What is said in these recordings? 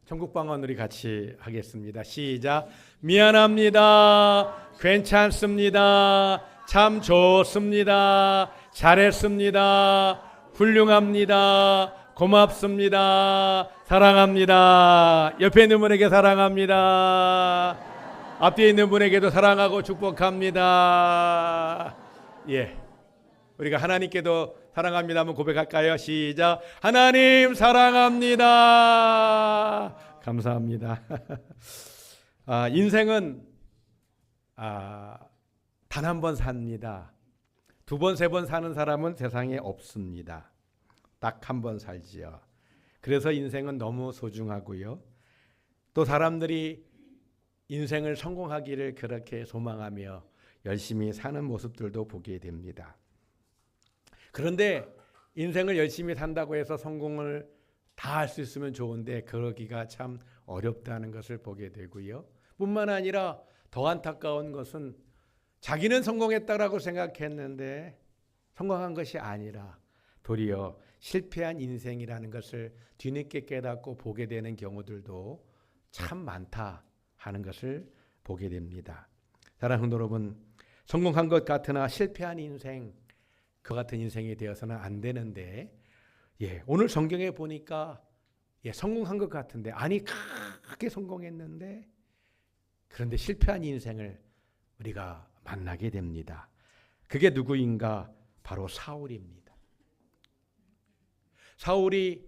전국 방언 우리 같이 하겠습니다. 시작. 미안합니다. 괜찮습니다. 참 좋습니다. 잘했습니다. 훌륭합니다. 고맙습니다. 사랑합니다. 옆에 있는 분에게 사랑합니다. 앞뒤에 있는 분에게도 사랑하고 축복합니다. 예, 우리가 하나님께도 사랑합니다 한번 고백할까요? 시작. 하나님 사랑합니다. 감사합니다. 인생은 단 한 번 삽니다. 두 번, 세 번 사는 사람은 세상에 없습니다. 딱 한 번 살지요. 그래서 인생은 너무 소중하고요. 또 사람들이 인생을 성공하기를 그렇게 소망하며 열심히 사는 모습들도 보게 됩니다. 그런데 인생을 열심히 산다고 해서 성공을 다 할 수 있으면 좋은데 그러기가 참 어렵다는 것을 보게 되고요. 뿐만 아니라 더 안타까운 것은 자기는 성공했다라고 생각했는데 성공한 것이 아니라 도리어 실패한 인생이라는 것을 뒤늦게 깨닫고 보게 되는 경우들도 참 많다 하는 것을 보게 됩니다. 사랑하는 성도 여러분, 성공한 것 같으나 실패한 인생, 그 같은 인생이 되어서는 안 되는데, 오늘 성경에 보니까 성공한 것 같은데, 아니 크게 성공했는데 그런데 실패한 인생을 우리가 만나게 됩니다. 그게 누구인가? 바로 사울입니다. 사울이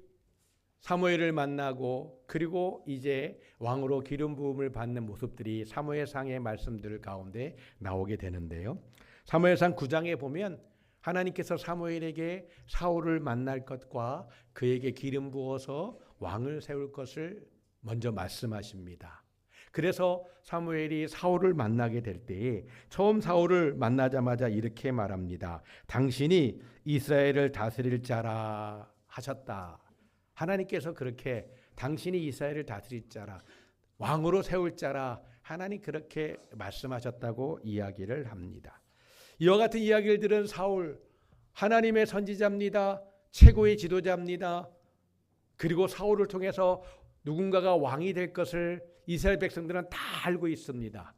사무엘을 만나고 그리고 이제 왕으로 기름 부음을 받는 모습들이 사무엘상의 말씀들 가운데 나오게 되는데요. 사무엘상 9장에 보면 하나님께서 사무엘에게 사울을 만날 것과 그에게 기름 부어서 왕을 세울 것을 먼저 말씀하십니다. 그래서 사무엘이 사울을 만나게 될 때에 처음 사울을 만나자마자 이렇게 말합니다. 당신이 이스라엘을 다스릴 자라 하셨다. 하나님께서 그렇게 당신이 이스라엘을 다스릴 자라, 왕으로 세울 자라 하나님 그렇게 말씀하셨다고 이야기를 합니다. 이와 같은 이야기를 들은 사울, 하나님의 선지자입니다. 최고의 지도자입니다. 그리고 사울을 통해서 누군가가 왕이 될 것을 이스라엘 백성들은 다 알고 있습니다.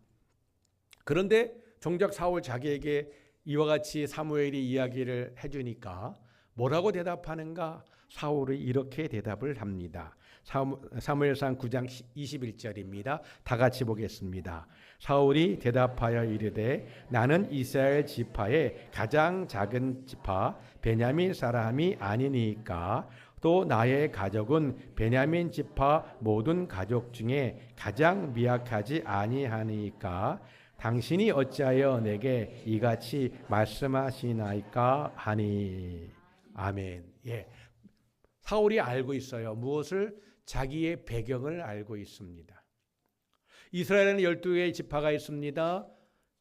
그런데 정작 사울 자기에게 이와 같이 사무엘이 이야기를 해주니까 뭐라고 대답하는가? 사울이 이렇게 대답을 합니다. 사무엘상 9장 21절입니다. 다 같이 보겠습니다. 사울이 대답하여 이르되 나는 이스라엘 지파의 가장 작은 지파 베냐민 사람이 아니니까 또 나의 가족은 베냐민 지파 모든 가족 중에 가장 미약하지 아니하니까 당신이 어찌하여 내게 이같이 말씀하시나이까 하니. 아멘. 사울이 알고 있어요. 무엇을? 자기의 배경을 알고 있습니다. 이스라엘에는 12개의 지파가 있습니다.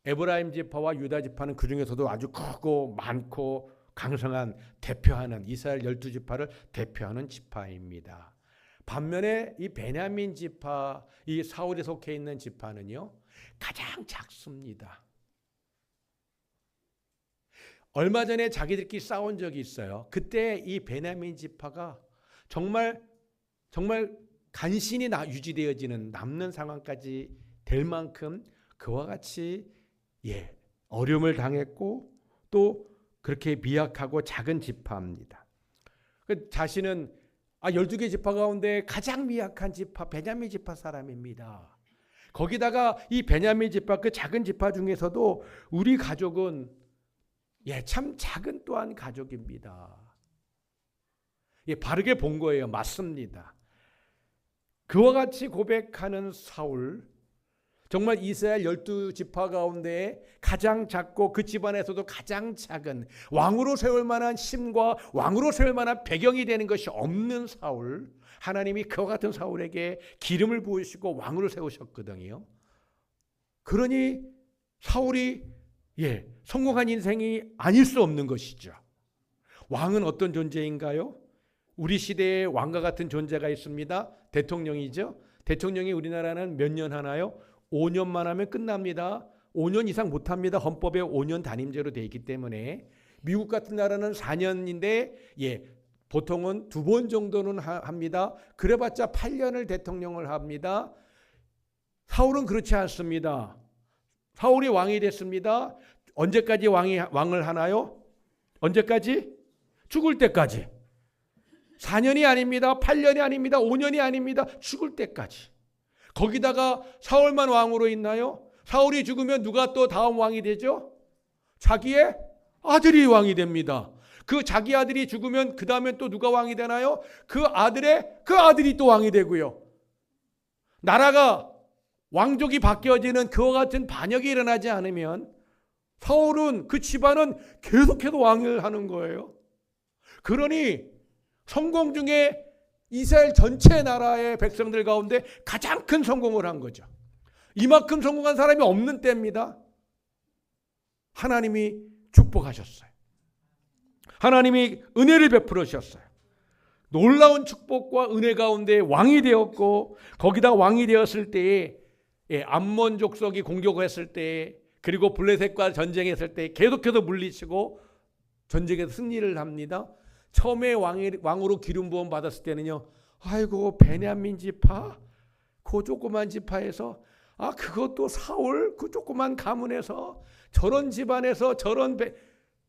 에브라임 지파와 유다 지파는 그 중에서도 아주 크고 많고 강성한 대표하는 이스라엘 12지파를 대표하는 지파입니다. 반면에 이 베냐민 지파, 이 사울이 속해 있는 지파는요, 가장 작습니다. 얼마 전에 자기들끼리 싸운 적이 있어요. 그때 이 베냐민 지파가 정말 간신히 유지되어지는 남는 상황까지 될 만큼 그와 같이 어려움을 당했고 또 그렇게 미약하고 작은 지파입니다. 자신은 12개 지파 가운데 가장 미약한 지파 베냐민 지파 사람입니다. 거기다가 이 베냐민 지파 그 작은 지파 중에서도 우리 가족은 참 작은 또한 가족입니다. 바르게 본 거예요. 맞습니다. 그와 같이 고백하는 사울, 정말 이스라엘 12지파 가운데 가장 작고 그 집안에서도 가장 작은 왕으로 세울 만한 힘과 왕으로 세울 만한 배경이 되는 것이 없는 사울, 하나님이 그와 같은 사울에게 기름을 부으시고 왕으로 세우셨거든요. 그러니 사울이 성공한 인생이 아닐 수 없는 것이죠. 왕은 어떤 존재인가요? 우리 시대에 왕과 같은 존재가 있습니다. 대통령이죠. 대통령이 우리나라는 몇 년 하나요? 5년만 하면 끝납니다. 5년 이상 못합니다. 헌법에 5년 단임제로 되어 있기 때문에. 미국 같은 나라는 4년인데 보통은 2번 정도는 합니다. 그래봤자 8년을 대통령을 합니다. 사울은 그렇지 않습니다. 사울이 왕이 됐습니다. 언제까지 왕을 하나요? 언제까지? 죽을 때까지. 4년이 아닙니다. 8년이 아닙니다. 5년이 아닙니다. 죽을 때까지. 거기다가 사울만 왕으로 있나요? 사울이 죽으면 누가 또 다음 왕이 되죠? 자기의 아들이 왕이 됩니다. 그 자기 아들이 죽으면 그 다음에 또 누가 왕이 되나요? 그 아들이 또 왕이 되고요. 나라가 왕족이 바뀌어지는 그와 같은 반역이 일어나지 않으면 사울은 그 집안은 계속해서 왕을 하는 거예요. 그러니 성공 중에 이스라엘 전체 나라의 백성들 가운데 가장 큰 성공을 한 거죠. 이만큼 성공한 사람이 없는 때입니다. 하나님이 축복하셨어요. 하나님이 은혜를 베풀어 주셨어요. 놀라운 축복과 은혜 가운데 왕이 되었고, 거기다 왕이 되었을 때에 암몬 족속이 공격했을 때, 그리고 블레셋과 전쟁했을 때 계속해서 물리치고 전쟁에서 승리를 합니다. 처음에 왕으로 기름 부음 받았을 때는요, 아이고 베냐민 지파, 그 조그만 지파에서, 그것도 사울 그 조그만 가문에서, 저런 집안에서 저런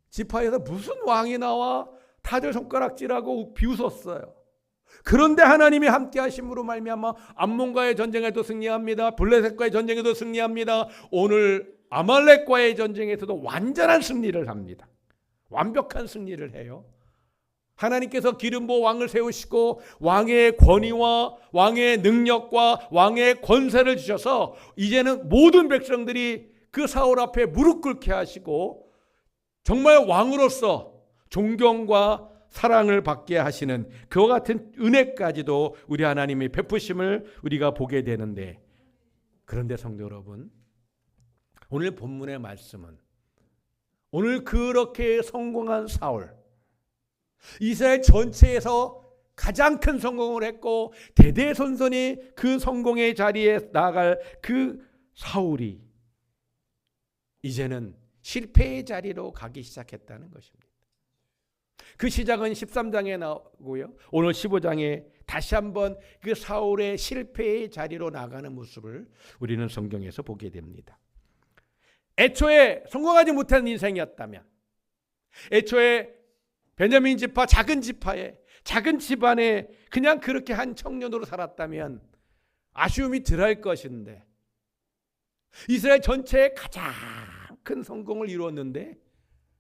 지파에서 무슨 왕이 나와, 다들 손가락질하고 비웃었어요. 그런데 하나님이 함께 하심으로 말미암아 암몬과의 전쟁에도 승리합니다. 블레셋과의 전쟁에도 승리합니다. 오늘 아말렉과의 전쟁에서도 완전한 승리를 합니다. 완벽한 승리를 해요. 하나님께서 기름 부어 왕을 세우시고 왕의 권위와 왕의 능력과 왕의 권세를 주셔서 이제는 모든 백성들이 그 사울 앞에 무릎 꿇게 하시고 정말 왕으로서 존경과 사랑을 받게 하시는 그와 같은 은혜까지도 우리 하나님의 베푸심을 우리가 보게 되는데, 그런데 성도 여러분, 오늘 본문의 말씀은 오늘 그렇게 성공한 사울, 이스라엘 전체에서 가장 큰 성공을 했고 대대손손이 그 성공의 자리에 나아갈 그 사울이 이제는 실패의 자리로 가기 시작했다는 것입니다. 그 시작은 13장에 나오고요. 오늘 15장에 다시 한번 그 사울의 실패의 자리로 나가는 모습을 우리는 성경에서 보게 됩니다. 애초에 성공하지 못한 인생이었다면, 애초에 베냐민 지파 작은 지파에 작은 집안에 그냥 그렇게 한 청년으로 살았다면 아쉬움이 덜할 것인데, 이스라엘 전체에 가장 큰 성공을 이루었는데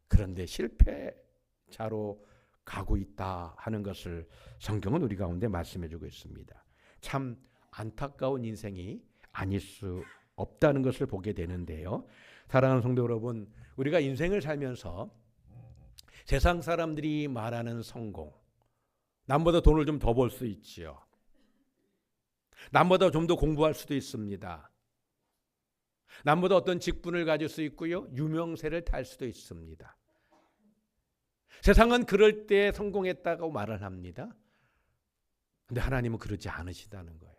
그런데 실패자로 가고 있다 하는 것을 성경은 우리 가운데 말씀해 주고 있습니다. 참 안타까운 인생이 아닐 수 없다는 것을 보게 되는데요. 사랑하는 성도 여러분, 우리가 인생을 살면서 세상 사람들이 말하는 성공, 남보다 돈을 좀 더 벌 수 있지요. 남보다 좀 더 공부할 수도 있습니다. 남보다 어떤 직분을 가질 수 있고요. 유명세를 탈 수도 있습니다. 세상은 그럴 때 성공했다고 말을 합니다. 그런데 하나님은 그러지 않으시다는 거예요.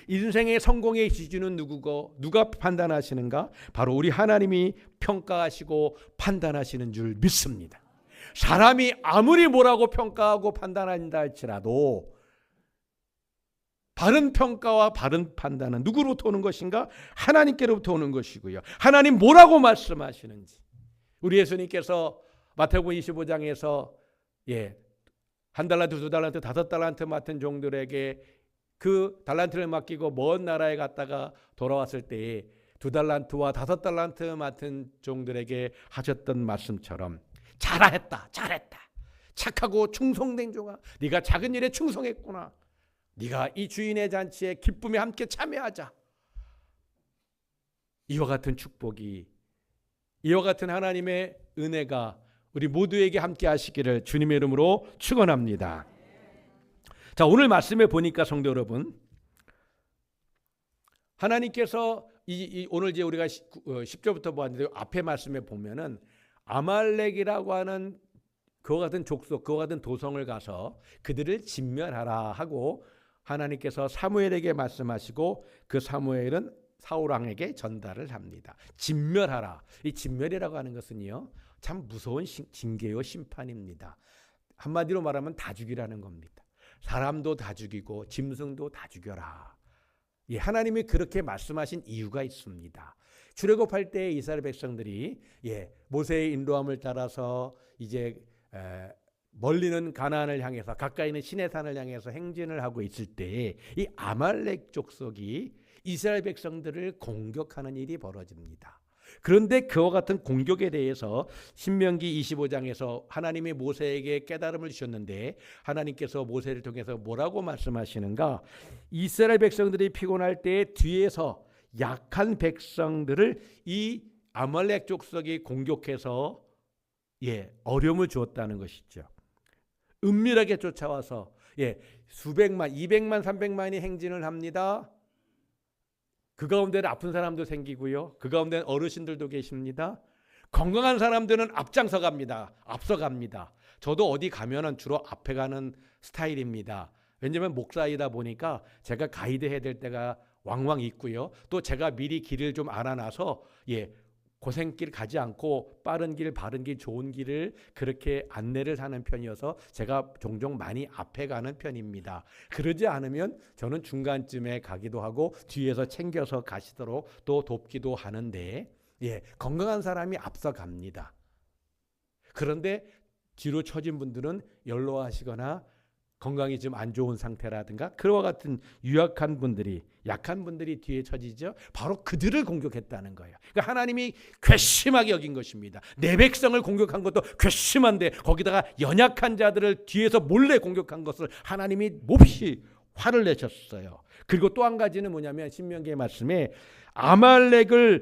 인생의 성공의 기준은 누구고 누가 판단하시는가? 바로 우리 하나님이 평가하시고 판단하시는 줄 믿습니다. 사람이 아무리 뭐라고 평가하고 판단한다 할지라도 바른 평가와 바른 판단은 누구로부터 오는 것인가? 하나님께로부터 오는 것이고요. 하나님 뭐라고 말씀하시는지, 우리 예수님께서 마태복음 25장에서 한 달란트, 두 달란트, 5달란트 맡은 종들에게 그 달란트를 맡기고 먼 나라에 갔다가 돌아왔을 때에 2달란트와 5달란트 맡은 종들에게 하셨던 말씀처럼, 잘했다, 착하고 충성된 종아, 네가 작은 일에 충성했구나, 네가 이 주인의 잔치에 기쁨에 함께 참여하자. 이와 같은 축복이, 이와 같은 하나님의 은혜가 우리 모두에게 함께 하시기를 주님의 이름으로 축원합니다. 자, 오늘 말씀에 보니까 성도 여러분, 하나님께서 오늘 이제 우리가 10절부터 보았는데 앞에 말씀에 보면은 아말렉이라고 하는 그와 같은 족속, 그와 같은 도성을 가서 그들을 진멸하라 하고 하나님께서 사무엘에게 말씀하시고 그 사무엘은 사울 왕에게 전달을 합니다. 진멸하라. 이 진멸이라고 하는 것은요, 참 무서운 징계요 심판입니다. 한마디로 말하면 다 죽이라는 겁니다. 사람도 다 죽이고 짐승도 다 죽여라. 예, 하나님이 그렇게 말씀하신 이유가 있습니다. 출애굽할 때 이스라엘 백성들이 모세의 인도함을 따라서 이제 멀리는 가나안을 향해서 가까이 있는 시내산을 향해서 행진을 하고 있을 때 이 아말렉 족속이 이스라엘 백성들을 공격하는 일이 벌어집니다. 그런데 그와 같은 공격에 대해서 신명기 25장에서 하나님이 모세에게 깨달음을 주셨는데 하나님께서 모세를 통해서 뭐라고 말씀하시는가? 이스라엘 백성들이 피곤할 때 뒤에서 약한 백성들을 이 아말렉 족속이 공격해서 어려움을 주었다는 것이죠. 은밀하게 쫓아와서 수백만, 200만, 300만이 행진을 합니다. 그 가운데는 아픈 사람도 생기고요. 그 가운데는 어르신들도 계십니다. 건강한 사람들은 앞장서 갑니다. 앞서갑니다. 저도 어디 가면은 주로 앞에 가는 스타일입니다. 왜냐하면 목사이다 보니까 제가 가이드 해야 될 때가 왕왕 있고요. 또 제가 미리 길을 좀 알아놔서 고생길 가지 않고 빠른 길, 바른 길, 좋은 길을 그렇게 안내를 하는 편이어서 제가 종종 많이 앞에 가는 편입니다. 그러지 않으면 저는 중간쯤에 가기도 하고 뒤에서 챙겨서 가시도록 또 돕기도 하는데 건강한 사람이 앞서 갑니다. 그런데 뒤로 처진 분들은 연로하시거나 건강이 좀 안 좋은 상태라든가 그와 같은 유약한 분들이 약한 분들이 뒤에 처지죠. 바로 그들을 공격했다는 거예요. 그러니까 하나님이 괘씸하게 여긴 것입니다. 내 백성을 공격한 것도 괘씸한데 거기다가 연약한 자들을 뒤에서 몰래 공격한 것을 하나님이 몹시 화를 내셨어요. 그리고 또 한 가지는 뭐냐면 신명기의 말씀에 아말렉이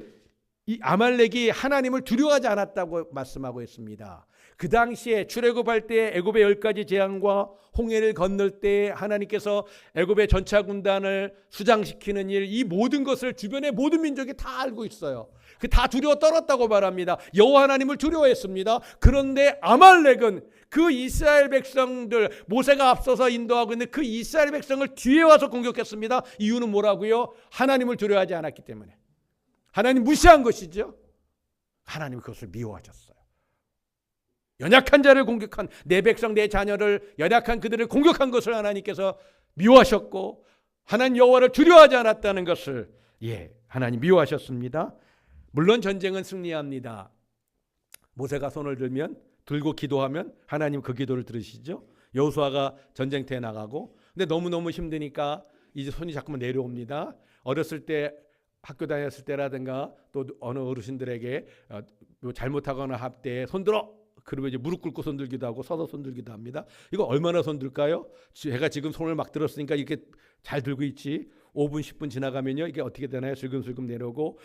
하나님을 두려워하지 않았다고 말씀하고 있습니다. 그 당시에 출애굽할 때 애굽의 10가지 재앙과 홍해를 건널 때 하나님께서 애굽의 전차 군단을 수장시키는 일, 이 모든 것을 주변의 모든 민족이 다 알고 있어요. 그 다 두려워 떨었다고 말합니다. 여호와 하나님을 두려워했습니다. 그런데 아말렉은 그 이스라엘 백성들, 모세가 앞서서 인도하고 있는 그 이스라엘 백성을 뒤에 와서 공격했습니다. 이유는 뭐라고요? 하나님을 두려워하지 않았기 때문에. 하나님 무시한 것이죠. 하나님 그것을 미워하셨어요. 연약한 자를 공격한 내 백성 내 자녀를 연약한 그들을 공격한 것을 하나님께서 미워하셨고 하나님 여호와를 두려워하지 않았다는 것을 하나님 미워하셨습니다. 물론 전쟁은 승리합니다. 모세가 손을 들고 기도하면 하나님 그 기도를 들으시죠. 여호수아가 전쟁터에 나가고 근데 너무너무 힘드니까 이제 손이 자꾸만 내려옵니다. 어렸을 때 학교 다녔을 때라든가 또 어느 어르신들에게 잘못하거나 할 때 손들어 그러면 이제 무릎 꿇고 손들기도 하고 서서 손들기도 합니다. 이거 얼마나 손들까요? 제가 지금 손을 막 들었으니까 이렇게 잘 들고 있지. 5분 10분 지나가면요 이게 어떻게 되나요? 슬금슬금 내려오고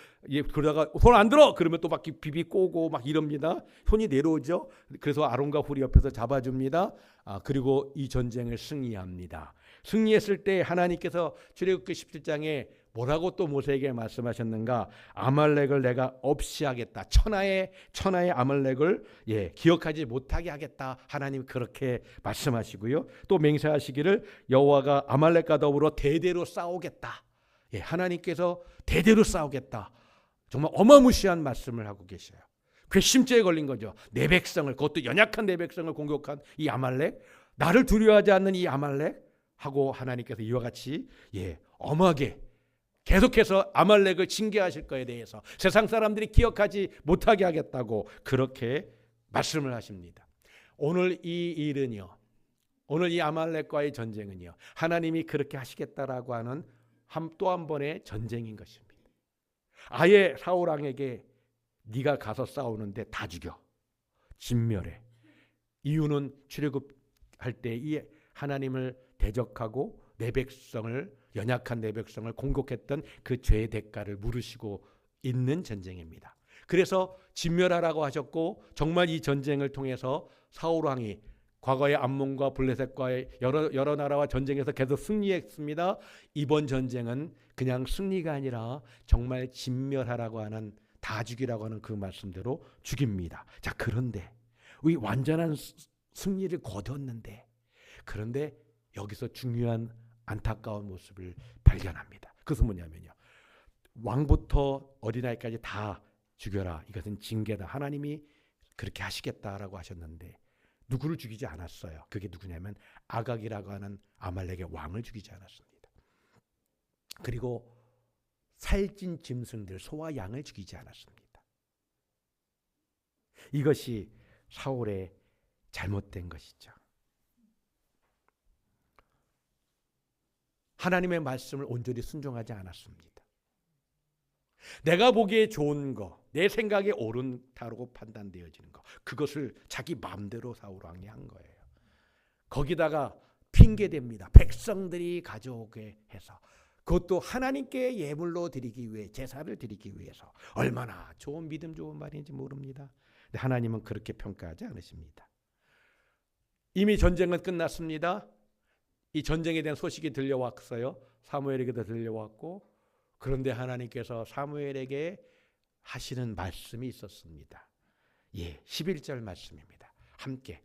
그러다가 손 안 들어 그러면 또 막 비비 꼬고 막 이럽니다. 손이 내려오죠. 그래서 아론과 훌이 옆에서 잡아줍니다. 그리고 이 전쟁을 승리합니다. 승리했을 때 하나님께서 출애굽기 17장에 뭐라고 또 모세에게 말씀하셨는가? 아말렉을 내가 없이 하겠다. 천하의 아말렉을 기억하지 못하게 하겠다. 하나님 그렇게 말씀하시고요. 또 맹세하시기를 여호와가 아말렉과 더불어 대대로 싸우겠다. 하나님께서 대대로 싸우겠다. 정말 어마무시한 말씀을 하고 계셔요. 괘씸죄에 걸린 거죠. 내 백성을, 그것도 연약한 내 백성을 공격한 이 아말렉, 나를 두려워하지 않는 이 아말렉 하고 하나님께서 이와 같이 엄하게 계속해서 아말렉을 징계하실 것에 대해서 세상 사람들이 기억하지 못하게 하겠다고 그렇게 말씀을 하십니다. 오늘 이 일은요, 오늘 이 아말렉과의 전쟁은요, 하나님이 그렇게 하시겠다라고 하는 또 한 번의 전쟁인 것입니다. 아예 사울 왕에게 네가 가서 싸우는데 다 죽여, 진멸해. 이유는 출애굽할 때 이 하나님을 대적하고 내 백성을, 연약한 내 백성을 공격했던 그 죄의 대가를 물으시고 있는 전쟁입니다. 그래서 진멸하라고 하셨고 정말 이 전쟁을 통해서 사울 왕이 과거의 암몬과 블레셋과의 여러 나라와 전쟁에서 계속 승리했습니다. 이번 전쟁은 그냥 승리가 아니라 정말 진멸하라고 하는, 다 죽이라고 하는 그 말씀대로 죽입니다. 자, 그런데 우리 완전한 승리를 거뒀는데, 그런데 여기서 중요한 안타까운 모습을 발견합니다. 그것은 뭐냐면요, 왕부터 어린아이까지 다 죽여라. 이것은 징계다. 하나님이 그렇게 하시겠다라고 하셨는데 누구를 죽이지 않았어요. 그게 누구냐면 아각이라고 하는 아말렉의 왕을 죽이지 않았습니다. 그리고 살찐 짐승들, 소와 양을 죽이지 않았습니다. 이것이 사울의 잘못된 것이죠. 하나님의 말씀을 온전히 순종하지 않았습니다. 내가 보기에 좋은 거, 내 생각에 옳다고 판단되어지는 거, 그것을 자기 마음대로 사울 왕이 한 거예요. 거기다가 핑계댑니다. 백성들이 가져오게 해서, 그것도 하나님께 예물로 드리기 위해, 제사를 드리기 위해서. 얼마나 좋은 믿음 좋은 말인지 모릅니다. 근데 하나님은 그렇게 평가하지 않으십니다. 이미 전쟁은 끝났습니다. 이 전쟁에 대한 소식이 들려왔어요. 사무엘에게도 들려왔고, 그런데 하나님께서 사무엘에게 하시는 말씀이 있었습니다. 11절 말씀입니다. 함께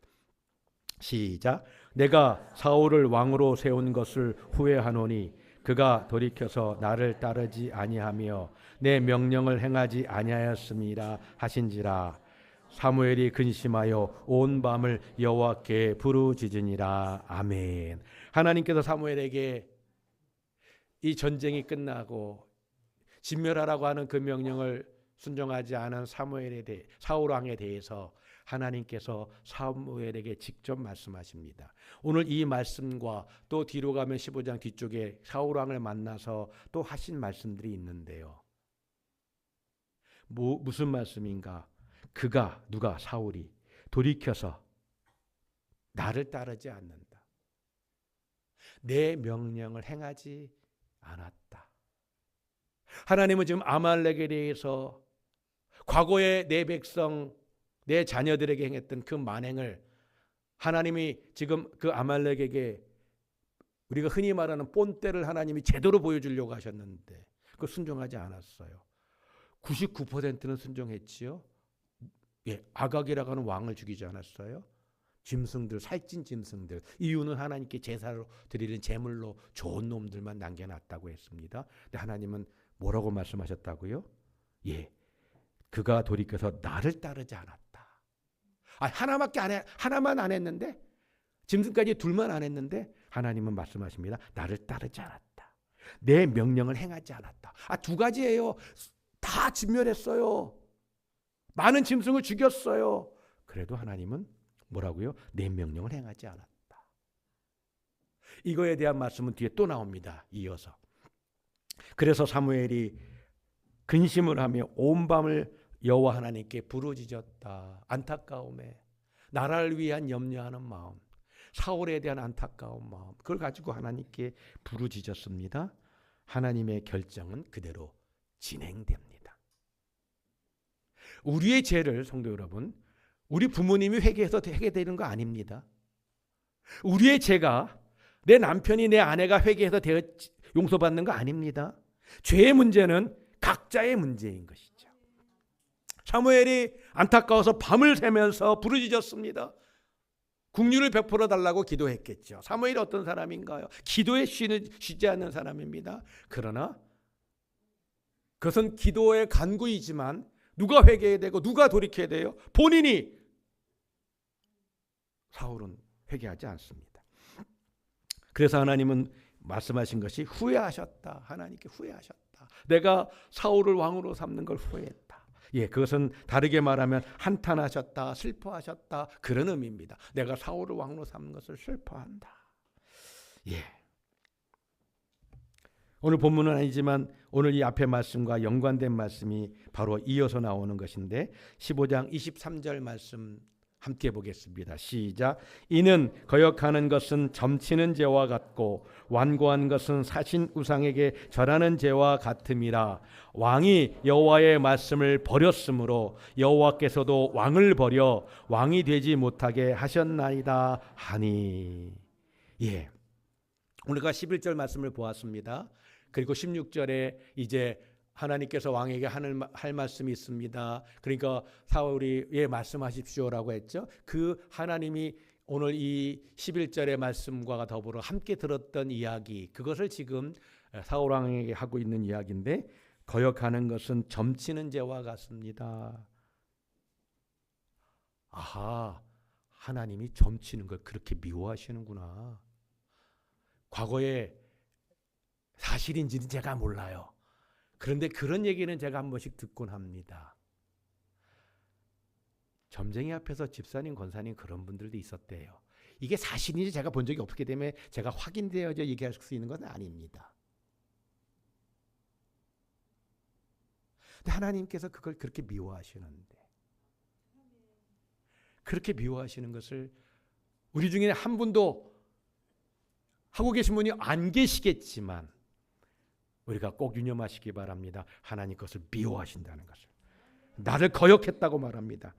시작. 내가 사울을 왕으로 세운 것을 후회하노니 그가 돌이켜서 나를 따르지 아니하며 내 명령을 행하지 아니하였음이라 하신지라. 사무엘이 근심하여 온 밤을 여호와께 부르짖으니라. 아멘. 하나님께서 사무엘에게 이 전쟁이 끝나고 진멸하라고 하는 그 명령을 순종하지 않은 사울 왕에 대해서 하나님께서 사무엘에게 직접 말씀하십니다. 오늘 이 말씀과 또 뒤로 가면 15장 뒤쪽에 사울 왕을 만나서 또 하신 말씀들이 있는데요. 무슨 말씀인가? 누가 사울이 돌이켜서 나를 따르지 않는다. 내 명령을 행하지 않았다. 하나님은 지금 아말렉에 대해서 과거에 내 백성, 내 자녀들에게 행했던 그 만행을 하나님이 지금 그 아말렉에게 우리가 흔히 말하는 본때를 하나님이 제대로 보여주려고 하셨는데 그 순종하지 않았어요. 99%는 순종했지요. 아각이라고 하는 왕을 죽이지 않았어요. 짐승들, 살찐 짐승들, 이유는 하나님께 제사로 드리는 제물로 좋은 놈들만 남겨놨다고 했습니다. 근데 하나님은 뭐라고 말씀하셨다고요? 그가 돌이켜서 나를 따르지 않았다. 하나만 안 했는데, 짐승까지 둘만 안 했는데 하나님은 말씀하십니다. 나를 따르지 않았다. 내 명령을 행하지 않았다. 두 가지예요. 다 진멸했어요. 많은 짐승을 죽였어요. 그래도 하나님은 뭐라고요? 내 명령을 행하지 않았다. 이거에 대한 말씀은 뒤에 또 나옵니다. 이어서. 그래서 사무엘이 근심을 하며 온 밤을 여호와 하나님께 부르짖었다. 안타까움에, 나라를 위한 염려하는 마음, 사울에 대한 안타까운 마음, 그걸 가지고 하나님께 부르짖었습니다. 하나님의 결정은 그대로 진행됩니다. 우리의 죄를, 성도 여러분, 우리 부모님이 회개해서 되는 거 아닙니다. 우리의 죄가 내 남편이, 내 아내가 회개해서 용서받는 거 아닙니다. 죄의 문제는 각자의 문제인 것이죠. 사무엘이 안타까워서 밤을 새면서 부르짖었습니다. 긍휼을 베풀어 달라고 기도했겠죠. 사무엘이 어떤 사람인가요? 기도에 쉬지 않는 사람입니다. 그러나 그것은 기도의 간구이지만 누가 회개해야 되고 누가 돌이켜야 돼요? 본인이. 사울은 회개하지 않습니다. 그래서 하나님은 말씀하신 것이 후회하셨다. 하나님께 후회하셨다. 내가 사울을 왕으로 삼는 걸 후회했다. 그것은 다르게 말하면 한탄하셨다, 슬퍼하셨다, 그런 의미입니다. 내가 사울을 왕으로 삼는 것을 슬퍼한다. 오늘 본문은 아니지만 오늘 이 앞에 말씀과 연관된 말씀이 바로 이어서 나오는 것인데 15장 23절 말씀 함께 보겠습니다. 시작. 이는 거역하는 것은 점치는 죄와 같고 완고한 것은 사신 우상에게 절하는 죄와 같음이라. 왕이 여호와의 말씀을 버렸으므로 여호와께서도 왕을 버려 왕이 되지 못하게 하셨나이다 하니. 우리가 11절 말씀을 보았습니다. 그리고 16절에 이제 하나님께서 왕에게 할 말씀이 있습니다. 그러니까 사울이 말씀하십시오라고 했죠. 그 하나님이 오늘 이 11절의 말씀과 더불어 함께 들었던 이야기, 그것을 지금 사울 왕에게 하고 있는 이야기인데, 거역하는 것은 점치는 죄와 같습니다. 하나님이 점치는 걸 그렇게 미워하시는구나. 과거에 사실인지는 제가 몰라요. 그런데 그런 얘기는 제가 한 번씩 듣곤 합니다. 점쟁이 앞에서 집사님, 권사님 그런 분들도 있었대요. 이게 사실인지 제가 본 적이 없기 때문에 제가 확인되어져 얘기할 수 있는 건 아닙니다. 근데 하나님께서 그걸 그렇게 미워하시는데, 그렇게 미워하시는 것을 우리 중에 한 분도 하고 계신 분이 안 계시겠지만 우리가 꼭 유념하시기 바랍니다. 하나님 것을 미워하신다는 것을. 나를 거역했다고 말합니다.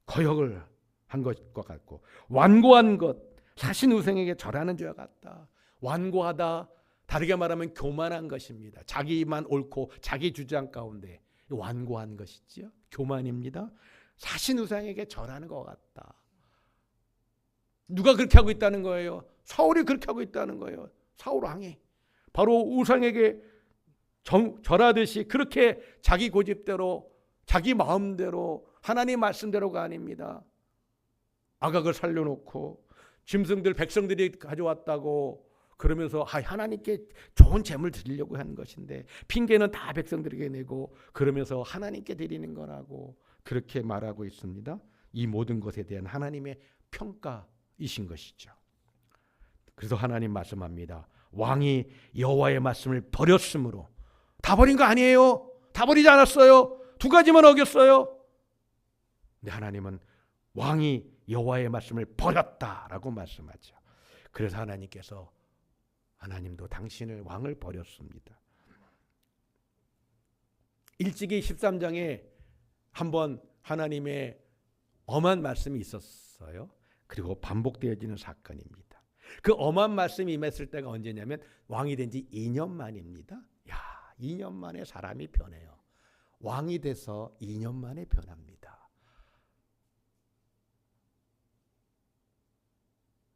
거역을 한 것과 같고, 완고한 것, 사신우생에게 절하는 죄와 같다. 완고하다, 다르게 말하면 교만한 것입니다. 자기만 옳고 자기 주장 가운데 완고한 것이지요. 교만입니다. 사신우상에게 절하는 것 같다. 누가 그렇게 하고 있다는 거예요? 사울이 그렇게 하고 있다는 거예요. 사울 왕이 바로 우상에게 절하듯이 그렇게 자기 고집대로, 자기 마음대로, 하나님 말씀대로가 아닙니다. 아각을 살려놓고 짐승들 백성들이 가져왔다고 그러면서 하나님께 좋은 재물 드리려고 하는 것인데 핑계는 다 백성들에게 내고 그러면서 하나님께 드리는 거라고 그렇게 말하고 있습니다. 이 모든 것에 대한 하나님의 평가이신 것이죠. 그래서 하나님 말씀합니다. 왕이 여호와의 말씀을 버렸으므로. 다 버린 거 아니에요. 다 버리지 않았어요. 2가지만 어겼어요. 근데 하나님은 왕이 여호와의 말씀을 버렸다라고 말씀하죠. 그래서 하나님도 당신을 왕을 버렸습니다. 일찍이 13장에 한번 하나님의 엄한 말씀이 있었어요. 그리고 반복되어지는 사건입니다. 그 엄한 말씀이 임했을 때가 언제냐면 왕이 된 지 2년 만입니다. 2년 만에 사람이 변해요. 왕이 돼서 2년 만에 변합니다.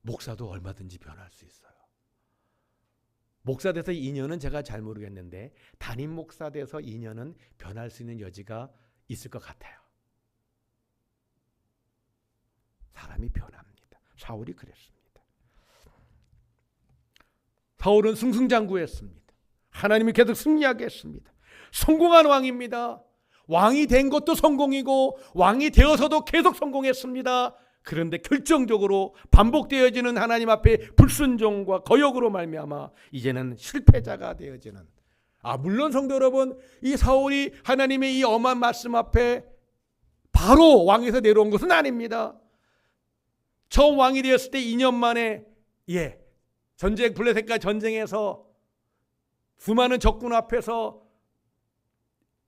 목사도 얼마든지 변할 수 있어요. 목사 돼서 2년은 제가 잘 모르겠는데 담임 목사 돼서 2년은 변할 수 있는 여지가 있을 것 같아요. 사람이 변합니다. 사울이 그랬습니다. 사울은 승승장구했습니다. 하나님이 계속 승리하게 했습니다. 성공한 왕입니다. 왕이 된 것도 성공이고 왕이 되어서도 계속 성공했습니다. 그런데 결정적으로 반복되어지는 하나님 앞에 불순종과 거역으로 말미암아 이제는 실패자가 되어지는. 물론 성도 여러분, 이 사울이 하나님의 이 엄한 말씀 앞에 바로 왕에서 내려온 것은 아닙니다. 처음 왕이 되었을 때 2년 만에 전쟁, 블레셋과 전쟁에서 수많은 적군 앞에서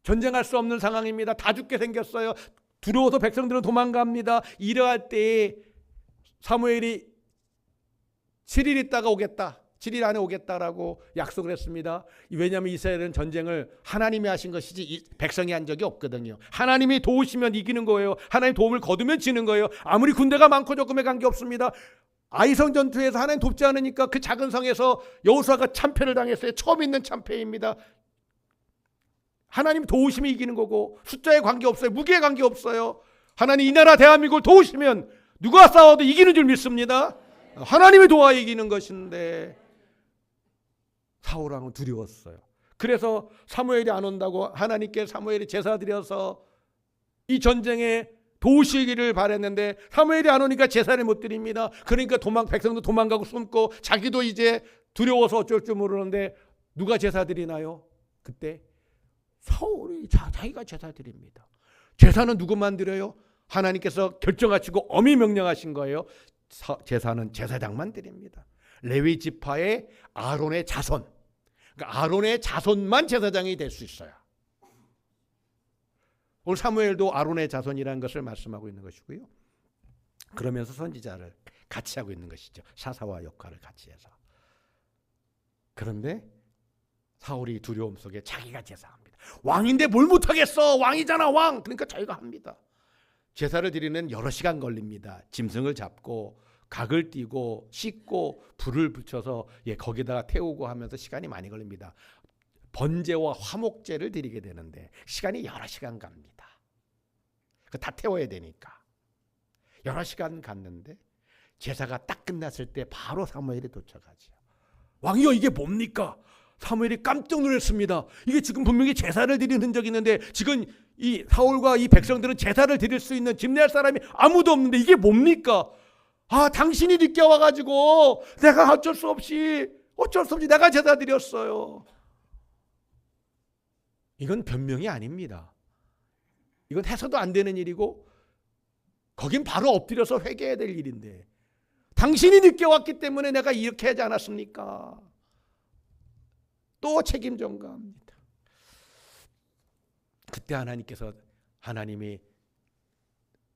전쟁할 수 없는 상황입니다. 다 죽게 생겼어요. 두려워서 백성들은 도망갑니다. 이러할 때에 사무엘이 7일 있다가 오겠다. 7일 안에 오겠다라고 약속을 했습니다. 왜냐하면 이스라엘은 전쟁을 하나님이 하신 것이지 백성이 한 적이 없거든요. 하나님이 도우시면 이기는 거예요. 하나님 도움을 거두면 지는 거예요. 아무리 군대가 많고 적음에 관계없습니다. 아이성 전투에서 하나님 돕지 않으니까 그 작은 성에서 여호수아가 참패를 당했어요. 처음 있는 참패입니다. 하나님 도우시면 이기는 거고 숫자에 관계없어요. 무게에 관계없어요. 하나님 이 나라 대한민국을 도우시면 누가 싸워도 이기는 줄 믿습니다. 하나님이 도와 이기는 것인데 사울 왕은 두려웠어요. 그래서 사무엘이 안 온다고 하나님께 사무엘이 제사 드려서 이 전쟁에 도우시기를 바랬는데 사무엘이 안 오니까 제사를 못 드립니다. 그러니까 백성도 도망가고 숨고 자기도 이제 두려워서 어쩔 줄 모르는데 누가 제사 드리나요? 그때 사울이 자기가 제사 드립니다. 제사는 누구만 드려요? 하나님께서 결정하시고 엄히 명령하신 거예요. 제사는 제사장만 드립니다. 레위 지파의 아론의 자손, 그러니까 아론의 자손만 제사장이 될 수 있어요. 오늘 사무엘도 아론의 자손이라는 것을 말씀하고 있는 것이고요. 그러면서 선지자를 같이 하고 있는 것이죠. 사사와 역할을 같이 해서. 그런데 사울이 두려움 속에 자기가 제사합니다. 왕인데 뭘 못하겠어. 왕이잖아 왕. 그러니까 자기가 합니다. 제사를 드리는 여러 시간 걸립니다. 짐승을 잡고 각을 띄고 씻고 불을 붙여서 거기다가 태우고 하면서 시간이 많이 걸립니다. 번제와 화목제를 드리게 되는데 시간이 여러 시간 갑니다. 다 태워야 되니까 여러 시간 갔는데 제사가 딱 끝났을 때 바로 사무엘이 도착하죠. 왕이여, 이게 뭡니까? 사무엘이 깜짝 놀랐습니다. 이게 지금 분명히 제사를 드리는 흔적이 있는데 지금 이 사울과 이 백성들은 제사를 드릴 수 있는 집례할 사람이 아무도 없는데 이게 뭡니까? 아, 당신이 늦게 와가지고 내가 어쩔 수 없이 내가 제사 드렸어요. 이건 변명이 아닙니다. 이건 해서도 안 되는 일이고 거긴 바로 엎드려서 회개해야 될 일인데 당신이 늦게 왔기 때문에 내가 이렇게 하지 않았습니까? 또 책임 전가합니다. 그때 하나님이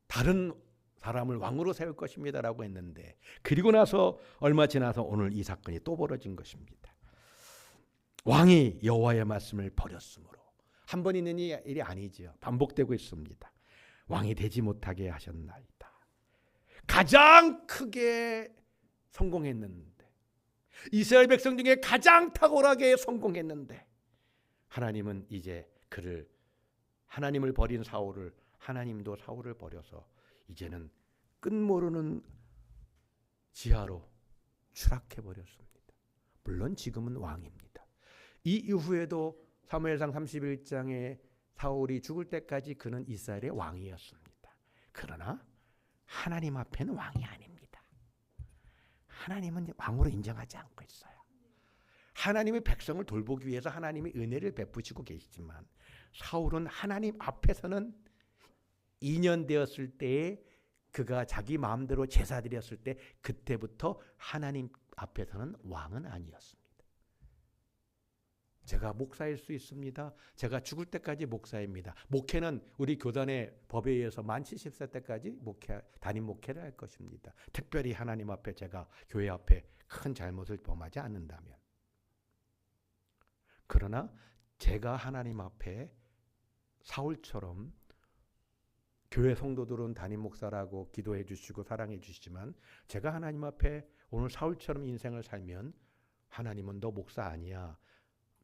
다른 사람을 왕으로 세울 것입니다라고 했는데 그리고 나서 얼마 지나서 오늘 이 사건이 또 벌어진 것입니다. 왕이 여호와의 말씀을 버렸으므로 한 번 있는 일이 아니지요. 반복되고 있습니다. 왕이 되지 못하게 하셨나이다. 가장 크게 성공했는데 이스라엘 백성 중에 가장 탁월하게 성공했는데 하나님은 이제 하나님을 버린 사울을 하나님도 사울을 버려서 이제는 끝모르는 지하로 추락해 버렸습니다. 물론 지금은 왕입니다. 이 이후에도 사무엘상 31장에 사울이 죽을 때까지 그는 이스라엘의 왕이었습니다. 그러나 하나님 앞에는 왕이 아닙니다. 하나님은 왕으로 인정하지 않고 있어요. 하나님의 백성을 돌보기 위해서 하나님의 은혜를 베푸시고 계시지만 사울은 하나님 앞에서는 2년 되었을 때에 그가 자기 마음대로 제사 드렸을 때 그때부터 하나님 앞에서는 왕은 아니었습니다. 제가 목사일 수 있습니다. 제가 죽을 때까지 목사입니다. 목회는 우리 교단의 법에 의해서 만 70세 때까지 담임 목회를 할 것입니다. 특별히 하나님 앞에 제가 교회 앞에 큰 잘못을 범하지 않는다면. 그러나 제가 하나님 앞에 사울처럼 교회 성도들은 담임 목사라고 기도해 주시고 사랑해 주시지만 제가 하나님 앞에 오늘 사울처럼 인생을 살면 하나님은 너 목사 아니야.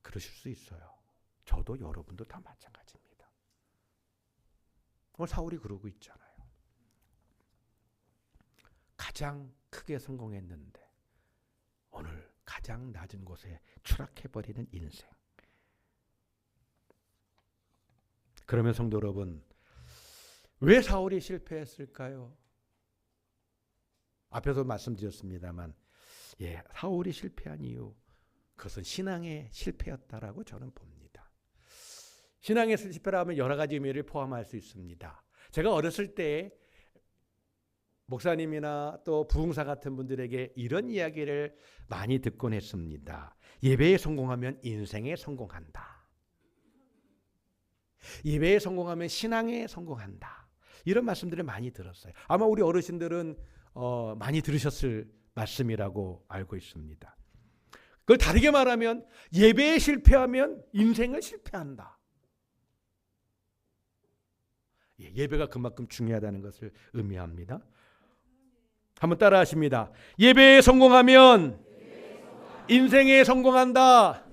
그러실 수 있어요. 저도 여러분도 다 마찬가지입니다. 오늘 사울이 그러고 있잖아요. 가장 크게 성공했는데 오늘 가장 낮은 곳에 추락해버리는 인생. 그러면 성도 여러분, 왜 사울이 실패했을까요? 앞에서 말씀드렸습니다만 사울이 실패한 이유, 그것은 신앙의 실패였다라고 저는 봅니다. 신앙의 실패라면 여러 가지 의미를 포함할 수 있습니다. 제가 어렸을 때 목사님이나 또 부흥사 같은 분들에게 이런 이야기를 많이 듣곤 했습니다. 예배에 성공하면 인생에 성공한다. 예배에 성공하면 신앙에 성공한다. 이런 말씀들을 많이 들었어요. 아마 우리 어르신들은 많이 들으셨을 말씀이라고 알고 있습니다. 그걸 다르게 말하면 예배에 실패하면 인생을 실패한다. 예배가 그만큼 중요하다는 것을 의미합니다. 한번 따라 하십니다. 예배에 성공하면 인생에 성공한다.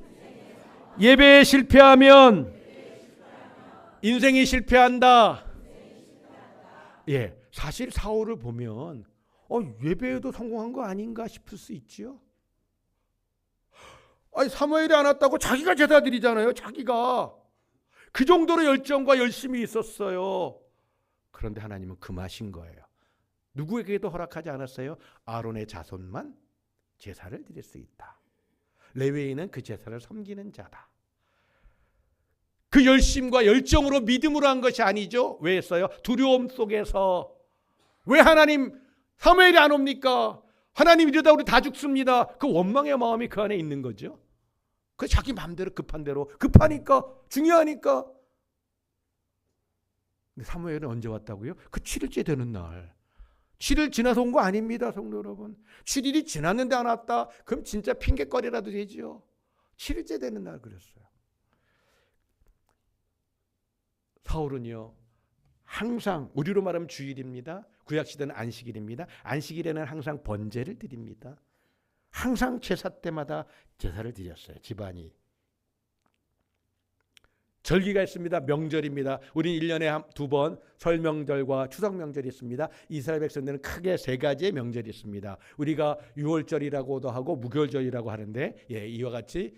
예배에 실패하면 인생이 실패한다. 사실 사울을 보면 예배에도 성공한 거 아닌가 싶을 수 있죠. 사무엘이 안 왔다고 자기가 제사 드리잖아요. 자기가 그 정도로 열정과 열심이 있었어요. 그런데 하나님은 금하신 거예요. 누구에게도 허락하지 않았어요. 아론의 자손만 제사를 드릴 수 있다. 레위인은 그 제사를 섬기는 자다. 그 열심과 열정으로 믿음으로 한 것이 아니죠. 왜 했어요? 두려움 속에서. 왜 하나님 사무엘이 안 옵니까? 하나님 이러다 우리 다 죽습니다. 그 원망의 마음이 그 안에 있는 거죠. 그 자기 마음대로 급한 대로 급하니까 중요하니까. 근데 사무엘은 언제 왔다고요? 그 7일째 되는 날. 7일 지나서 온 거 아닙니다, 성도 여러분. 7일이 지났는데 안 왔다? 그럼 진짜 핑계거리라도 되지요. 7일째 되는 날 그랬어요. 사울은요, 항상 우리로 말하면 주일입니다. 구약시대는 안식일입니다. 안식일에는 항상 번제를 드립니다. 항상 제사 때마다 제사를 드렸어요. 집안이. 절기가 있습니다. 명절입니다. 우리는 1년에 2번 설 명절과 추석 명절이 있습니다. 이스라엘 백성들은 크게 3가지의 명절이 있습니다. 우리가 유월절이라고도 하고 무교절이라고 하는데 이와 같이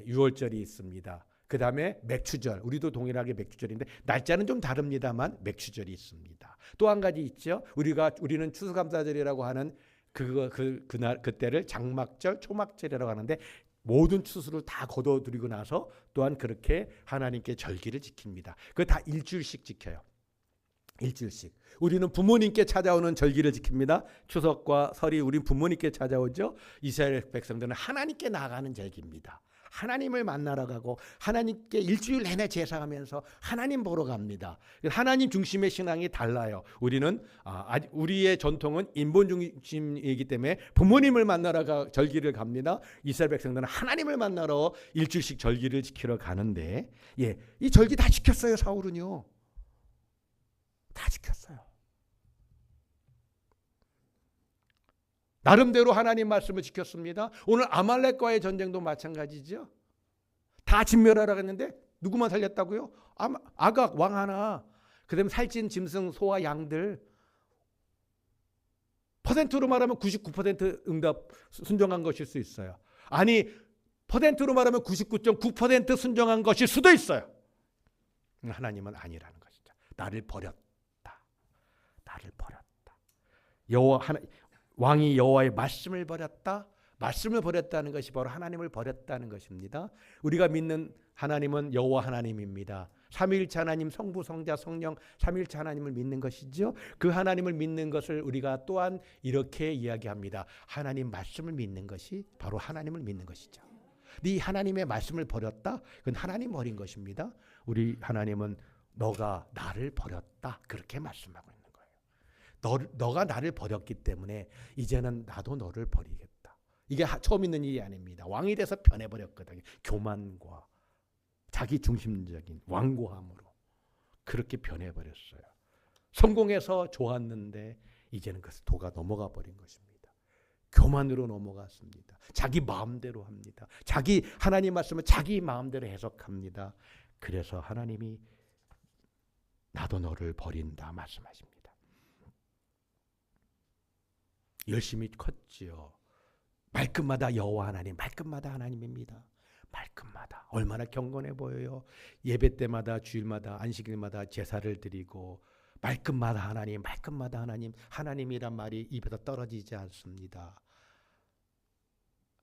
유월절이 있습니다. 그 다음에 맥추절, 우리도 동일하게 맥추절인데 날짜는 좀 다릅니다만 맥추절이 있습니다. 또 한 가지 있죠. 우리는 추수감사절이라고 하는 그때를 장막절, 초막절이라고 하는데 모든 추수를 다 거둬들이고 나서 또한 그렇게 하나님께 절기를 지킵니다. 그거 다 일주일씩 지켜요. 일주일씩. 우리는 부모님께 찾아오는 절기를 지킵니다. 추석과 설이 우리 부모님께 찾아오죠. 이스라엘 백성들은 하나님께 나아가는 절기입니다. 하나님을 만나러 가고 하나님께 일주일 내내 제사하면서 하나님 보러 갑니다. 하나님 중심의 신앙이 달라요. 우리의 전통은 인본 중심이기 때문에 부모님을 만나러 절기를 갑니다. 이스라엘 백성들은 하나님을 만나러 일주일씩 절기를 지키러 가는데 이 절기 다 지켰어요. 사울은요. 다 지켰어요. 나름대로 하나님 말씀을 지켰습니다. 오늘 아말렉과의 전쟁도 마찬가지죠. 다 진멸하라고 했는데 누구만 살렸다고요? 아각 왕 하나, 그다음에 살찐 짐승, 소와 양들. 퍼센트로 말하면 99% 응답 순종한 것일 수 있어요. 아니 퍼센트로 말하면 99.9% 순종한 것일 수도 있어요. 하나님은 아니라는 것이죠. 나를 버렸다. 나를 버렸다. 왕이 여호와의 말씀을 버렸다. 말씀을 버렸다는 것이 바로 하나님을 버렸다는 것입니다. 우리가 믿는 하나님은 여호와 하나님입니다. 삼위일체 하나님, 성부, 성자, 성령 삼위일체 하나님을 믿는 것이죠. 그 하나님을 믿는 것을 우리가 또한 이렇게 이야기합니다. 하나님 말씀을 믿는 것이 바로 하나님을 믿는 것이죠. 네 하나님의 말씀을 버렸다? 그건 하나님 버린 것입니다. 우리 하나님은 너가 나를 버렸다. 그렇게 말씀하고 있는 거예요. 너가 나를 버렸기 때문에 이제는 나도 너를 버리겠다. 이게 처음 있는 일이 아닙니다. 왕이 돼서 변해버렸거든요. 교만과 자기 중심적인 완고함으로 그렇게 변해버렸어요. 성공해서 좋았는데 이제는 그 도가 넘어가 버린 것입니다. 교만으로 넘어갔습니다. 자기 마음대로 합니다. 자기 하나님 말씀을 자기 마음대로 해석합니다. 그래서 하나님이 나도 너를 버린다 말씀하십니다. 열심히 컸지요. 말끝마다 여호와 하나님, 말끝마다 하나님입니다. 말끝마다 얼마나 경건해 보여요. 예배 때마다, 주일마다, 안식일마다 제사를 드리고 말끝마다 하나님, 말끝마다 하나님, 하나님이란 말이 입에서 떨어지지 않습니다.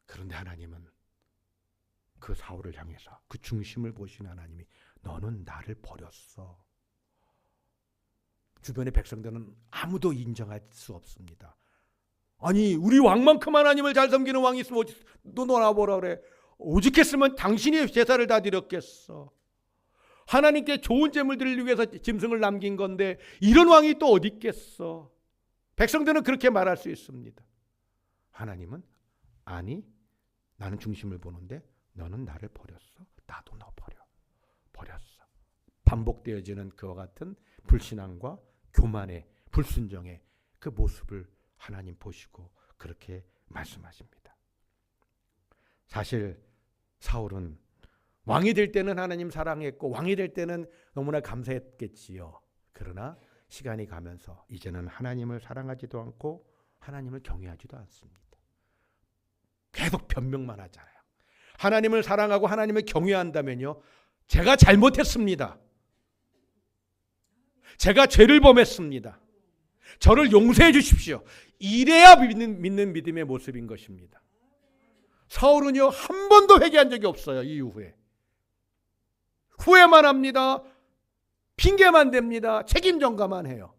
그런데 하나님은 그 사울을 향해서 그 중심을 보신 하나님이 너는 나를 버렸어. 주변의 백성들은 아무도 인정할 수 없습니다. 아니 우리 왕만큼 하나님을 잘 섬기는 왕이 있으면 너 나와보라 그래. 오죽했으면 당신이 제사를 다 드렸겠어. 하나님께 좋은 제물 드리기 위해서 짐승을 남긴 건데 이런 왕이 또 어디 있겠어. 백성들은 그렇게 말할 수 있습니다. 하나님은 아니 나는 중심을 보는데 너는 나를 버렸어. 나도 너 버렸어. 반복되어지는 그와 같은 불신앙과 교만의 불순종의 그 모습을 하나님 보시고 그렇게 말씀하십니다. 사실 사울은 왕이 될 때는 하나님 사랑했고 왕이 될 때는 너무나 감사했겠지요. 그러나 시간이 가면서 이제는 하나님을 사랑하지도 않고 하나님을 경외하지도 않습니다. 계속 변명만 하잖아요. 하나님을 사랑하고 하나님을 경외한다면요. 제가 잘못했습니다. 제가 죄를 범했습니다. 저를 용서해 주십시오. 이래야 믿는 믿음의 모습인 것입니다. 사울은요 한 번도 회개한 적이 없어요. 이후에 후회만 합니다. 핑계만 댑니다. 책임 전가만 해요.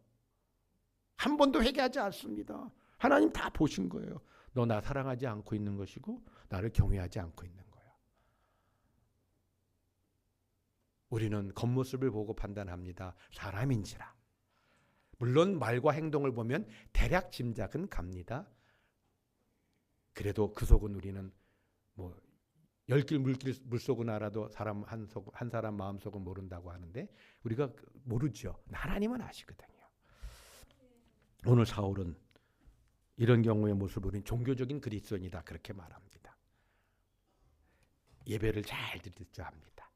한 번도 회개하지 않습니다. 하나님 다 보신 거예요. 너 나 사랑하지 않고 있는 것이고 나를 경외하지 않고 있는 거야. 우리는 겉모습을 보고 판단합니다. 사람인지라. 물론 말과 행동을 보면 대략 짐작은 갑니다. 그래도 그 속은 우리는 뭐 10길 물속은 알아도 사람 한 사람 마음속은 모른다고 하는데 우리가 모르죠. 하나님은 아시거든요. 오늘 사울은 이런 경우의 모습을 우리는 종교적인 그리스도인이다 그렇게 말합니다. 예배를 잘 드릴 줄 압니다.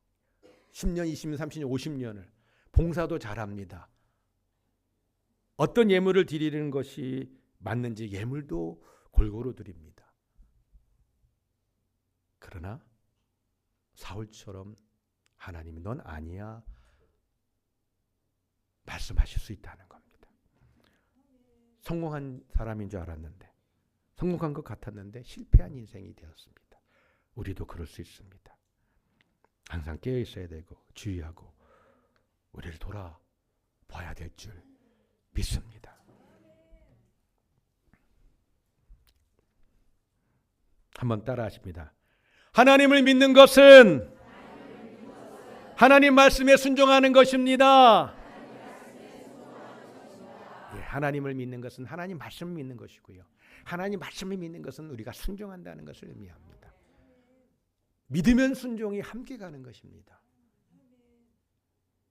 10년, 20년, 30년, 50년을 봉사도 잘합니다. 어떤 예물을 드리는 것이 맞는지 예물도 골고루 드립니다. 그러나 사울처럼 하나님이 넌 아니야 말씀하실 수 있다는 겁니다. 성공한 사람인 줄 알았는데, 성공한 것 같았는데 실패한 인생이 되었습니다. 우리도 그럴 수 있습니다. 항상 깨어 있어야 되고 주의하고 우리를 돌아봐야 될 줄 믿습니다. 한번 따라 하십니다. 하나님을 믿는 것은 하나님 말씀에 순종하는 것입니다. 예, 하나님을 믿는 것은 하나님 말씀을 믿는 것이고요. 하나님 말씀을 믿는 것은 우리가 순종한다는 것을 의미합니다. 믿으면 순종이 함께 가는 것입니다.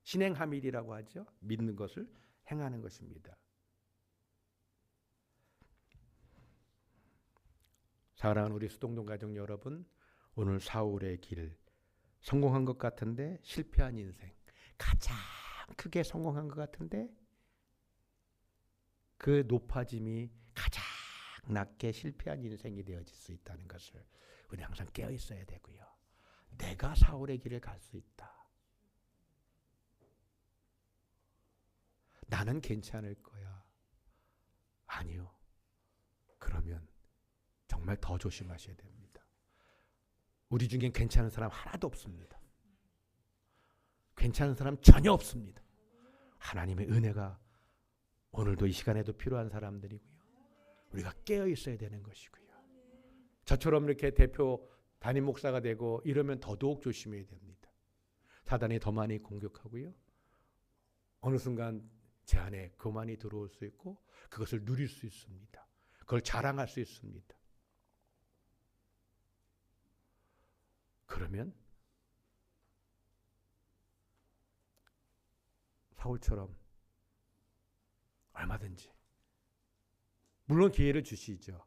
신행함일이라고 하죠. 믿는 것을 행하는 것입니다. 사랑하는 우리 수동동 가족 여러분, 오늘 사울의 길 성공한 것 같은데 실패한 인생, 가장 크게 성공한 것 같은데 그 높아짐이 가장 낮게 실패한 인생이 되어질 수 있다는 것을 우리 항상 깨어 있어야 되고요. 내가 사울의 길을 갈 수 있다. 나는 괜찮을 거야. 아니요. 그러면 정말 더 조심하셔야 됩니다. 우리 중엔 괜찮은 사람 하나도 없습니다. 괜찮은 사람 전혀 없습니다. 하나님의 은혜가 오늘도 이 시간에도 필요한 사람들이고요. 우리가 깨어 있어야 되는 것이고요. 저처럼 이렇게 대표 담임 목사가 되고 이러면 더더욱 조심해야 됩니다. 사단이 더 많이 공격하고요. 어느 순간 제 안에 교만이 들어올 수 있고 그것을 누릴 수 있습니다. 그걸 자랑할 수 있습니다. 그러면 사울처럼 얼마든지 물론 기회를 주시죠.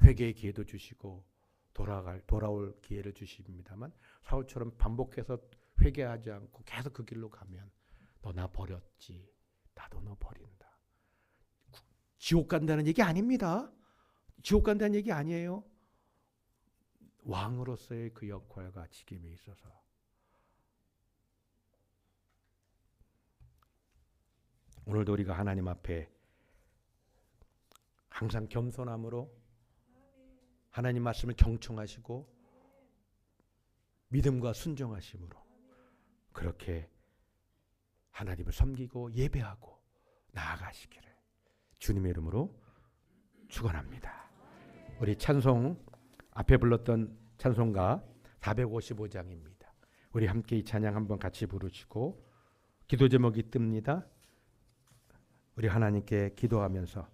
회개의 기회도 주시고 돌아올 기회를 주십니다만 사울처럼 반복해서 회개하지 않고 계속 그 길로 가면 너 나 버렸지. 나도 너 버린다. 지옥 간다는 얘기 아닙니다. 지옥 간다는 얘기 아니에요. 왕으로서의 그 역할과 직임에 있어서 오늘도 우리가 하나님 앞에 항상 겸손함으로 하나님 말씀을 경청하시고 믿음과 순종하심으로 그렇게 하나님을 섬기고 예배하고 나아가시기를 주님의 이름으로 축원합니다. 우리 찬송 앞에 불렀던 찬송가 455장입니다. 우리 함께 이 찬양 한번 같이 부르시고 기도 제목이 뜹니다. 우리 하나님께 기도하면서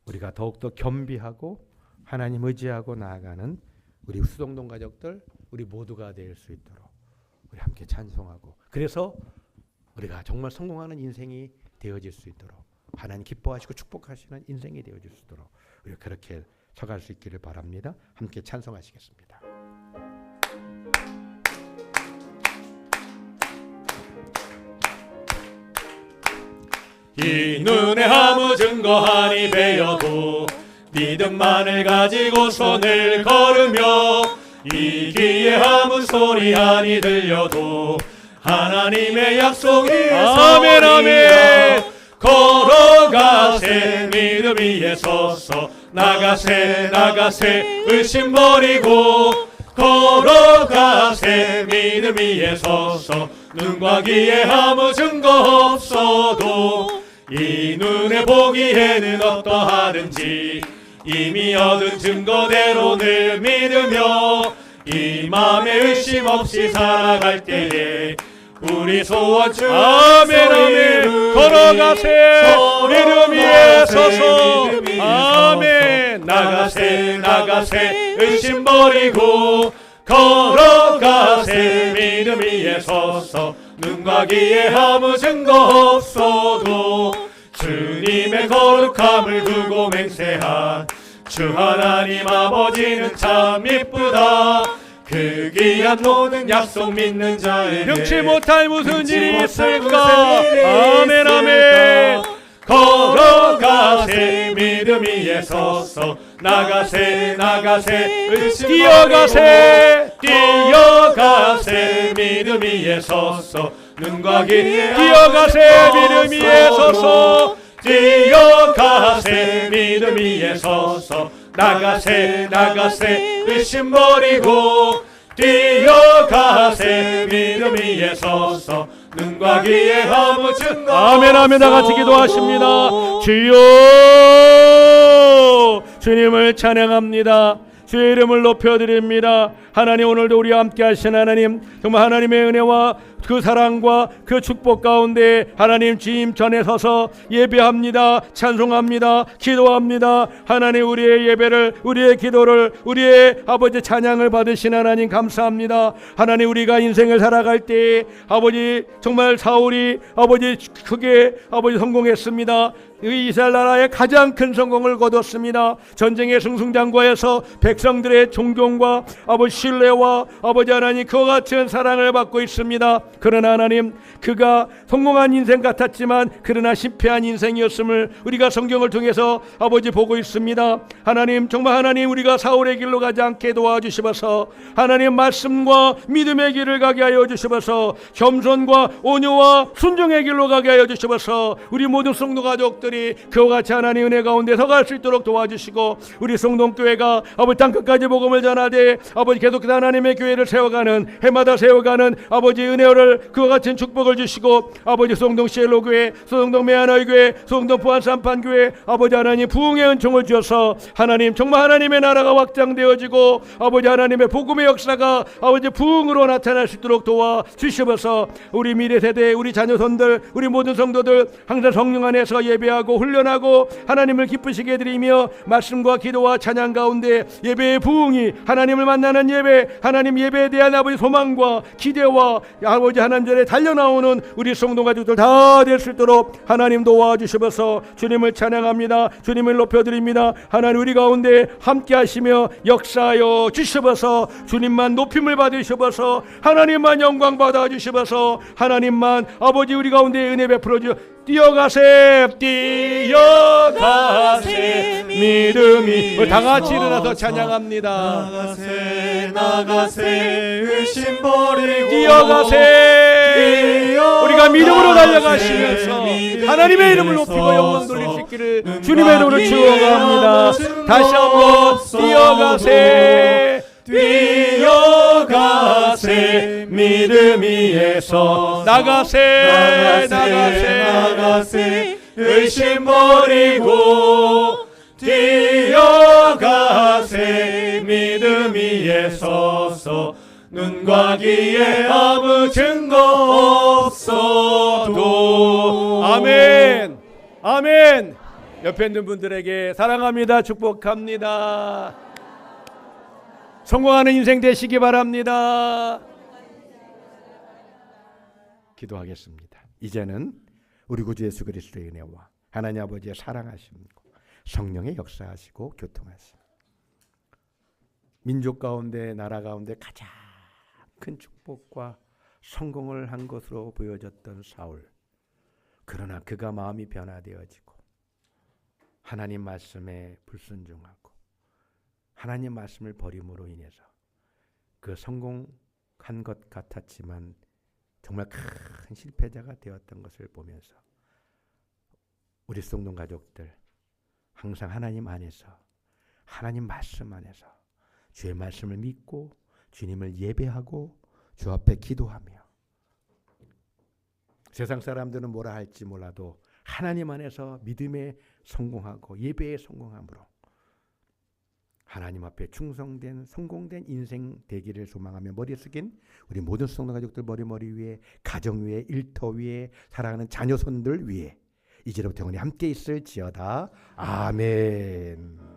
우리가 더욱더 겸비하고 하나님 의지하고 나아가는 우리 수동동 가족들 우리 모두가 될 수 있도록 우리 함께 찬송하고 그래서 우리가 정말 성공하는 인생이 되어질 수 있도록 하나님 기뻐하시고 축복하시는 인생이 되어질 수 있도록 우리가 그렇게 서갈 수 있기를 바랍니다. 함께 찬송하시겠습니다. 이 눈에 아무 증거하니 베어도 믿음만을 가지고 손을 걸으며 이 귀에 아무 소리 하니 들려도 하나님의 약속이 아멘 아멘. 걸어가세 믿음 위에 서서 나가세 의심 버리고 걸어가세 믿음 위에 서서 눈과 귀에 아무 증거 없어도 이 눈에 보기에는 어떠하든지 이미 얻은 증거대로 늘 믿으며 이 맘에 의심 없이 살아갈 때에 우리 소원 주 아멘 아멘. 걸어가세 믿음 위에 서서 아멘. 나가세 의심 버리고 걸어가세 믿음 위에 서서 눈과 귀에 아무 증거 없어도 주님의 거룩함을 두고 맹세한 주 하나님 아버지는 참 이쁘다. 그 귀한 모든 약속 믿는 자에게 병치 못할 무슨 일이 못할 있을까? 무슨 일이 아멘 아멘. 걸어가세 믿음 위에 서서 나가세 나가세 의심 뛰어가세 뛰어가세 믿음 위에 서서 눈과 귀에 뛰어가세 믿음 위에 서서 뛰어가세 믿음 위에 서서 나가세 나가세 의심 버리고 뛰어가세 믿음 위에 서서 눈과 귀에 아무 증거 아멘 아멘. 다 같이 기도하십니다. 주여 주님을 찬양합니다. 주의 이름을 높여드립니다. 하나님 오늘도 우리와 함께 하신 하나님 정말 하나님의 은혜와 그 사랑과 그 축복 가운데 하나님 주님 전에 서서 예배합니다. 찬송합니다. 기도합니다. 하나님 우리의 예배를 우리의 기도를 우리의 아버지 찬양을 받으신 하나님 감사합니다. 하나님 우리가 인생을 살아갈 때 아버지 정말 사울이 아버지 크게 아버지 성공했습니다. 이스라엘 나라의 가장 큰 성공을 거뒀습니다. 전쟁의 승승장구에서 백성들의 존경과 아버지 신뢰와 아버지 하나님 그와 같은 사랑을 받고 있습니다. 그러나 하나님 그가 성공한 인생 같았지만 그러나 실패한 인생이었음을 우리가 성경을 통해서 아버지 보고 있습니다. 하나님 정말 하나님 우리가 사울의 길로 가지 않게 도와주시옵소서. 하나님 말씀과 믿음의 길을 가게 하여 주시옵소서. 겸손과 온유와 순종의 길로 가게 하여 주시옵소서. 우리 모든 성도 가족들이 그와 같이 하나님 은혜 가운데 서 갈 수 있도록 도와주시고 우리 성동교회가 아버지 땅끝까지 복음을 전하되 아버지 계속해서 하나님의 교회를 세워가는 해마다 세워가는 아버지 은혜를 그와 같은 축복을 주시고 아버지 소동동 시엘로교회 소동동 메아너교회 소동동 부안산판교회 아버지 하나님 부흥의 은총을 주셔서 하나님 정말 하나님의 나라가 확장되어지고 아버지 하나님의 복음의 역사가 아버지 부흥으로 나타날 수 있도록 도와주시옵소서. 우리 미래 세대 우리 자녀손들 우리 모든 성도들 항상 성령 안에서 예배하고 훈련하고 하나님을 기쁘시게 해드리며 말씀과 기도와 찬양 가운데 예배의 부흥이 하나님을 만나는 예배 하나님 예배에 대한 아버지 소망과 기대와 아버지 하나님 전에 달려나오는 우리 성도 가족들 다 될 수 있도록 하나님 도와주시옵소서. 주님을 찬양합니다. 주님을 높여드립니다. 하나님 우리 가운데 함께 하시며 역사하여 주시옵소서. 주님만 높임을 받으시옵소서. 하나님만 영광 받아 주시옵소서. 하나님만 아버지 우리 가운데 은혜 베풀어 주시옵소서. 뛰어가세 뛰어가세 믿음이 다 같이 일어나서 찬양합니다. 나가세 나가세 의심 버리고 뛰어가세 우리가 믿음으로 달려가시면서 하나님의 이름을 높이고 영광 돌릴 수 있기를 주님의 이름으로 축원합니다. 다시 한번 뛰어가세 뛰어가세 믿음 위에서 나가세 나가세 의심 버리고 뛰어가세 믿음 위에 서서 눈과 귀에 아무 증거 없어도 아멘 아멘. 옆에 있는 분들에게 사랑합니다 축복합니다. 성공하는 인생 되시기 바랍니다. 기도하겠습니다. 이제는 우리 구주 예수 그리스도의 은혜와 하나님 아버지의 사랑하심과 성령의 역사하시고 교통하심 민족 가운데 나라 가운데 가장 큰 축복과 성공을 한 것으로 보여졌던 사울. 그러나 그가 마음이 변화되어지고 하나님 말씀에 불순종하고 하나님 말씀을 버림으로 인해서 그 성공한 것 같았지만 정말 큰 실패자가 되었던 것을 보면서 우리 성동 가족들 항상 하나님 안에서 하나님 말씀 안에서 주의 말씀을 믿고 주님을 예배하고 주 앞에 기도하며 세상 사람들은 뭐라 할지 몰라도 하나님 안에서 믿음에 성공하고 예배에 성공함으로 하나님 앞에 충성된 성공된 인생 되기를 소망하며 머리 숙인 우리 모든 성도 가족들 머리 위에 가정 위에 일터 위에 사랑하는 자녀손들 위에 이제부터 영원히 함께 있을지어다. 아멘.